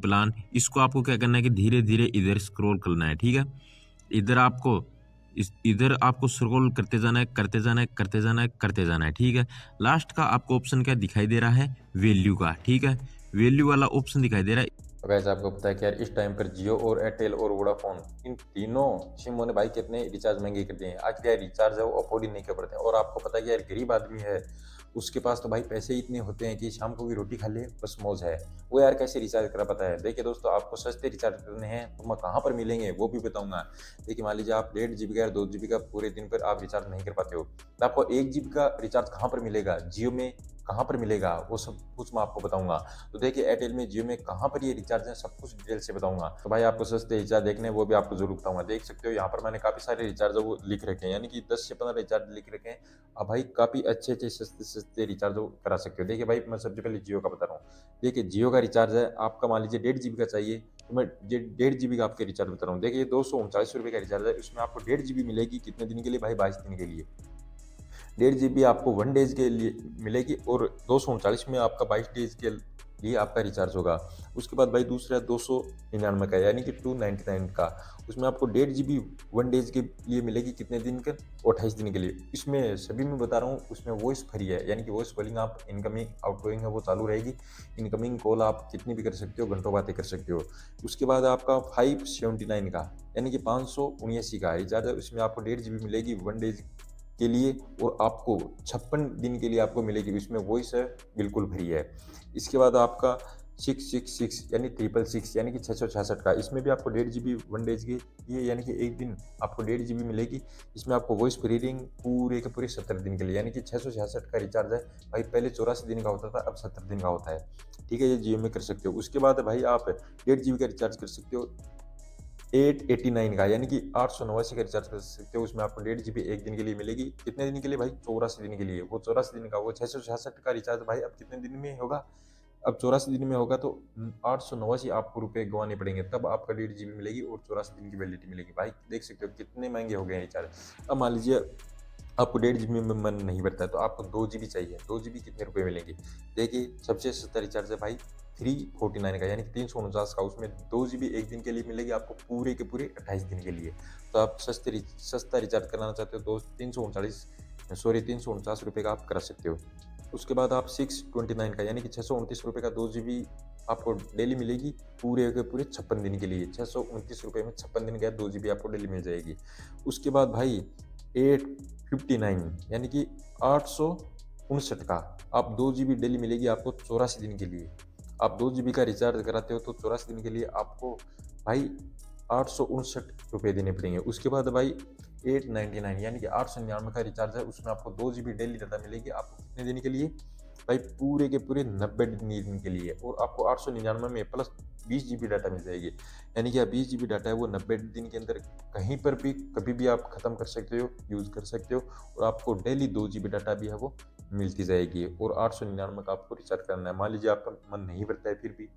Plan, इसको आपको क्या करना है कि धीरे धीरे इधर स्क्रॉल करना है। ठीक है, इधर आपको स्क्रॉल करते जाना है, करते जाना है, करते जाना है, करते जाना है। ठीक है, लास्ट का आपको ऑप्शन क्या दिखाई दे रहा है, वैल्यू का। ठीक है, वैल्यू वाला ऑप्शन दिखाई दे रहा है। तो गाइस आपको पता है कि यार इस टाइम पर जियो और एयरटेल और वोडाफोन इन तीनों सिमों ने भाई कितने रिचार्ज महंगे कर दिए हैं। आज क्या रिचार्ज है वो अफोर्ड ही नहीं कर पाते हैं। और आपको पता है कि यार गरीब आदमी है, उसके पास तो भाई पैसे ही इतने होते हैं कि शाम को भी रोटी खा ले बस मौज है, वो यार कैसे रिचार्ज करा पाता है। देखिए दोस्तों, आपको सस्ते रिचार्ज करने हैं तो मैं कहाँ पर मिलेंगे वो भी बताऊंगा। देखिए मान लीजिए आप 1.5 GB का 2 GB का पूरे दिन पर आप रिचार्ज नहीं कर पाते हो, तो आपको 1 GB का रिचार्ज कहाँ पर मिलेगा, जियो में कहाँ पर मिलेगा, वो सब कुछ मैं आपको बताऊंगा। तो देखिए एयरटेल में, जियो में कहाँ पर ये रिचार्ज है, सब कुछ डिटेल से बताऊंगा। तो भाई आपको सस्ते रिचार्ज देखने हैं वो भी आपको जरूर बताऊंगा। देख सकते हो यहाँ पर मैंने काफी सारे रिचार्ज वो लिख रखे हैं, यानी कि 10 से 15 रिचार्ज लिख रखे हैं। अब भाई काफी अच्छे अच्छे सस्ते सस्ते रिचार्ज वो करा सकते हो। देखिए भाई मैं सबसे पहले जियो का बता रहा हूँ। देखिए जियो का रिचार्ज है आपका, मान लीजिए 1.5 GB का चाहिए तो मैं 1.5 GB का आपके रिचार्ज बता रहा हूँ। देखिए 239 रुपये का रिचार्ज है, उसमें आपको 1.5 GB मिलेगी कितने दिन के लिए भाई, 22 दिन के लिए। 1.5 GB आपको 1 डेज के लिए मिलेगी और 239 में आपका 22 डेज के लिए आपका रिचार्ज होगा। उसके बाद भाई दूसरा 299 का, यानी कि 299 का, उसमें आपको 1.5 GB 1 डेज के लिए मिलेगी कितने दिन का, 28 दिन के लिए। इसमें सभी में बता रहा हूँ, उसमें वॉइस फ्री है, यानी कि वॉइस कॉलिंग आप इनकमिंग आउटगोइंग है वो चालू रहेगी। इनकमिंग कॉल आप कितनी भी कर सकते हो, घंटों बातें कर सकते हो। उसके बाद आपका 579 का, यानी कि 579 का रिचार्ज है, उसमें आपको 1.5 GB मिलेगी 1 डेज के लिए और आपको 56 दिन के लिए आपको मिलेगी। इसमें वॉइस है बिल्कुल फ्री है। इसके बाद आपका 666 यानी 666 यानी कि 666 का, इसमें भी आपको 1.5 GB 1 डेज की ये, यानी कि एक दिन आपको 1.5 GB मिलेगी। इसमें आपको वॉइस फ्री रिंग पूरे के पूरे 70 दिन के लिए, यानी कि 666 का रिचार्ज है भाई। पहले 84 दिन का होता था, अब 70 दिन का होता है। ठीक है, ये जियो में कर सकते हो। उसके बाद भाई आप 1.5 GB का रिचार्ज कर सकते हो 889 का, यानी कि 889 का रिचार्ज कर सकते हो। उसमें आपको 1.5 GB एक दिन के लिए मिलेगी, कितने दिन के लिए भाई, 84 दिन के लिए। वो 84 दिन का, वो 666 का रिचार्ज भाई अब कितने दिन में होगा, अब 84 दिन में होगा तो 889 आपको रुपए गंवाने पड़ेंगे, तब आपका 1.5 GB मिलेगी और 84 दिन की वैलिडिटी मिलेगी। भाई देख सकते हो कितने महंगे हो गए हैं रिचार्ज। अब मान लीजिए आपको 1.5 GB में मन नहीं भरता है तो आपको 2 GB चाहिए। 2 GB कितने रुपए मिलेंगे, देखिए सबसे सस्ता रिचार्ज है भाई 349 का, यानी कि 349 का, उसमें 2 GB एक दिन के लिए मिलेगी आपको पूरे के पूरे 28 दिन के लिए। तो आप सस्ता रिचार्ज कराना चाहते हो तो 349 रुपये का आप करा सकते हो। उसके बाद आप 629 का, यानी कि 629 रुपये का 2 GB आपको डेली मिलेगी पूरे के पूरे 56 दिन के लिए। 629 रुपये में 56 दिन का 2 GB आपको डेली मिल जाएगी। उसके बाद भाई 859 यानी कि 859 का, आप 2 GB डेली मिलेगी आपको 84 दिन के लिए। आप 2 GB का रिचार्ज कराते हो तो 84 दिन के लिए आपको भाई 859 रुपये देने पड़ेंगे। उसके बाद भाई 899 यानी कि 899 का रिचार्ज है, उसमें आपको 2 GB डेली डाटा मिलेगी आपको कितने दिन के लिए भाई, पूरे के पूरे 90 दिन के लिए। और आपको 899 में प्लस 20 GB डाटा मिल जाएगी, यानी कि 20 GB डाटा है वो 90 दिन के अंदर कहीं पर भी कभी भी आप खत्म कर सकते हो, यूज़ कर सकते हो। और आपको डेली 2 GB डाटा भी है वो मिलती जाएगी और 899 का आपको रिचार्ज करना है। मान लीजिए आपका मन नहीं भरता है, फिर भी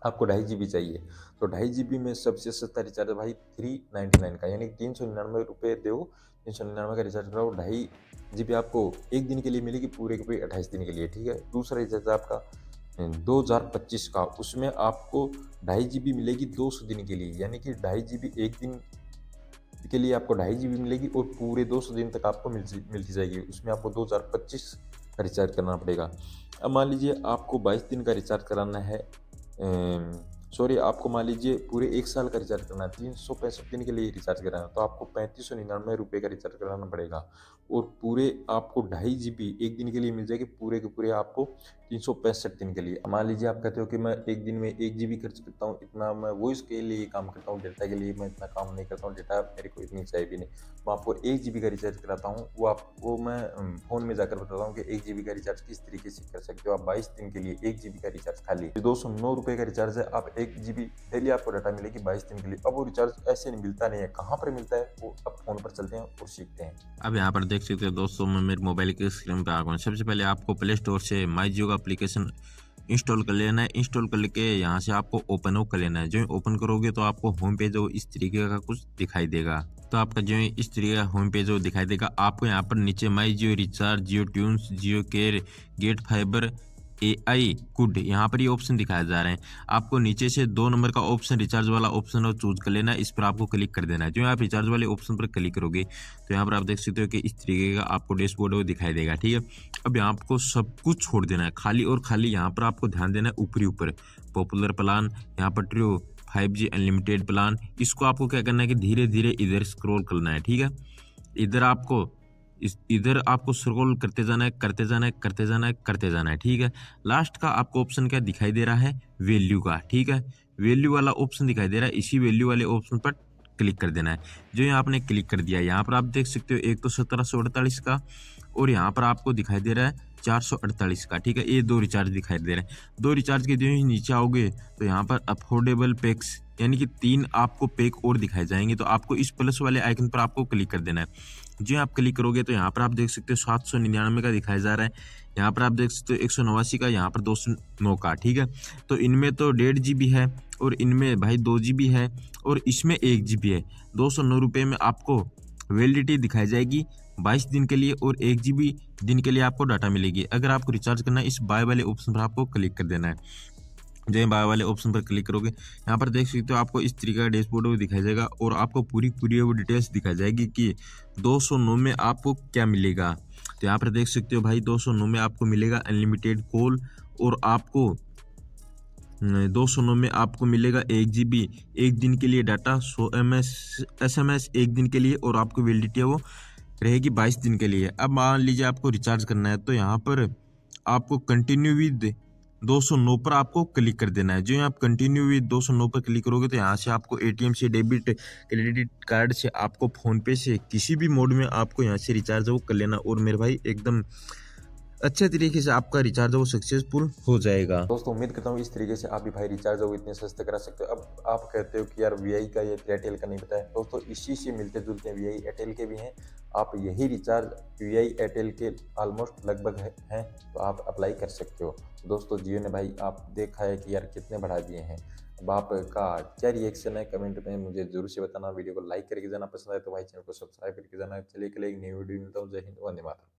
आपको 2.5 GB चाहिए तो 2.5 GB में सबसे सस्ता रिचार्ज है भाई 399 का, यानी 399 रुपये दो, 399 का रिचार्ज कराओ, 2.5 GB आपको एक दिन के लिए मिलेगी पूरे के पूरे 28 दिन के लिए। ठीक है, दूसरा रिचार्ज आपका 2025 का, उसमें आपको 2.5 GB मिलेगी 200 दिन के लिए, यानी कि 2.5 GB एक दिन के लिए आपको 2.5 GB मिलेगी और पूरे 200 दिन तक आपको मिलती जाएगी। उसमें आपको 2025 का रिचार्ज करना पड़ेगा। अब मान लीजिए आपको 22 दिन का रिचार्ज कराना है, सॉरी आपको मान लीजिए पूरे 1 साल का रिचार्ज करना है, 365 दिन के लिए रिचार्ज कराना है, तो आपको 3599 रुपये का रिचार्ज कराना पड़ेगा। और पूरे आपको 2.5 GB एक दिन के लिए मिल जाएगी, पूरे के पूरे आपको 365 दिन के लिए। मान लीजिए आप कहते हो कि मैं एक दिन में 1 GB खर्च करता हूँ, इतना मैं वॉइस के लिए काम करता हूँ, डेटा के लिए मैं इतना काम नहीं करता हूँ, डेटा मेरे को इतनी चाहिए भी नहीं, मैं आपको 1 GB का रिचार्ज कराता हूँ। वो मैं फ़ोन में जाकर बताता हूँ कि 1 GB का रिचार्ज किस तरीके से कर सकते हो आप 22 दिन के लिए। 1 GB का रिचार्ज खाली 209 रुपये का रिचार्ज है, आप 1 GB डेली आपको डाटा मिलेगी 22 दिन के लिए। अब वो रिचार्ज ऐसे नहीं मिलता नहीं है, कहाँ पर मिलता है वो अब फ़ोन पर चलते हैं और सीखते हैं। अब यहाँ पर देख सकते हो दोस्तों, मैं मेरे मोबाइल के स्क्रीन पे आ गया हूँ। सबसे पहले आपको प्ले स्टोर से माई जियो का एप्लीकेशन इंस्टॉल कर लेना है। इंस्टॉल कर लेके यहाँ से आपको ओपन कर लेना है। जो ओपन करोगे तो आपको होम पेज हो इस तरीके का कुछ दिखाई देगा। तो आपका जो इस तरीके का होम पेज हो दिखाई देगा। आपको यहाँ पर नीचे my Jio recharge, Jio tunes, Jio care, get fibre AI cloud यहाँ पर ये ऑप्शन दिखाया जा रहा है। आपको नीचे से 2 नंबर का ऑप्शन रिचार्ज वाला ऑप्शन और चूज कर लेना है, इस पर आपको क्लिक कर देना है। जो आप रिचार्ज वाले ऑप्शन पर क्लिक करोगे तो यहाँ पर आप देख सकते हो कि इस तरीके का आपको डैशबोर्ड वो दिखाई देगा, ठीक है। अब यहाँ आपको सब कुछ छोड़ देना है, खाली और खाली यहाँ पर आपको ध्यान देना है ऊपरी ऊपर पॉपुलर प्लान, यहाँ पर ट्रू 5G अनलिमिटेड प्लान, इसको आपको क्या करना है कि धीरे धीरे इधर स्क्रॉल करना है, ठीक है। इधर आपको स्क्रॉल करते जाना है, करते जाना है, करते जाना है, करते जाना है, ठीक है। लास्ट का आपको ऑप्शन क्या दिखाई दे रहा है, वैल्यू का, ठीक है। वैल्यू वाला ऑप्शन दिखाई दे रहा है, इसी वैल्यू वाले ऑप्शन पर क्लिक कर देना है। जो यहाँ आपने क्लिक कर दिया, यहाँ पर आप देख सकते हो एक तो 1748 का और यहाँ पर आपको दिखाई दे रहा है 448 का, ठीक है। ये 2 रिचार्ज दिखाई दे रहे हैं। 2 रिचार्ज के जो ही नीचे आओगे तो यहाँ पर अफोर्डेबल पैक्स यानी कि 3 आपको पैक और दिखाए जाएंगे, तो आपको इस प्लस वाले आइकन पर आपको क्लिक कर देना है। जो आप क्लिक करोगे तो यहाँ पर आप देख सकते हो 799 का दिखाया जा रहा है, यहाँ पर आप देख सकते हो 189 का, यहाँ पर 209 का, ठीक है। तो इनमें तो 1.5 GB है और इनमें भाई 2 GB है और इसमें 1 GB है। 209 रुपये में आपको वैलिडिटी दिखाई जाएगी 22 दिन के लिए और 1 GB दिन के लिए आपको डाटा मिलेगी। अगर आपको रिचार्ज करना है इस बाय वाले ऑप्शन पर आपको क्लिक कर देना है। जो बाय वाले ऑप्शन पर क्लिक करोगे यहाँ पर देख सकते हो आपको इस तरीके का डैशबोर्ड वो दिखाई जाएगा और आपको पूरी वो डिटेल्स दिखाई जाएगी कि 209 में आपको क्या मिलेगा। तो यहाँ पर देख सकते हो भाई 209 में आपको मिलेगा अनलिमिटेड कॉल और आपको 209 में आपको मिलेगा 1 GB 1 दिन के लिए डाटा, 100 SMS 1 दिन के लिए और आपको वैलिडिटी है वो रहेगी 22 दिन के लिए। अब मान लीजिए आपको रिचार्ज करना है तो यहाँ पर आपको कंटिन्यू विद 209 पर आपको क्लिक कर देना है। जो आप कंटिन्यू विद 209 पर क्लिक करोगे तो यहाँ से आपको ATM से, डेबिट क्रेडिट कार्ड से, आपको फ़ोन पे से, किसी भी मोड में आपको यहाँ से रिचार्ज वो कर लेना और मेरे भाई एकदम अच्छे तरीके से आपका रिचार्ज वो सक्सेसफुल हो जाएगा। दोस्तों उम्मीद करता हूँ इस तरीके से आप भी भाई रिचार्ज हो इतने सस्ते करा सकते हो। अब आप कहते हो कि यार वीआई का या एयरटेल का नहीं बताया, दोस्तों इसी से मिलते जुलते वीआई एयरटेल के भी हैं। आप यही रिचार्ज वीआई एयरटेल के ऑलमोस्ट लगभग हैं, तो आप अप्लाई कर सकते हो। दोस्तों जियो ने भाई आप देखा है कि यार कितने बढ़ा दिए हैं। अब आपका क्या रिएक्शन है कमेंट में मुझे जरूर से बताना। वीडियो को लाइक करके जाना, पसंद आए तो भाई चैनल को सब्सक्राइब करके जाना। चलिए कल एक नई वीडियो मिलता हूँ। जय हिंद, वंदे मातरम।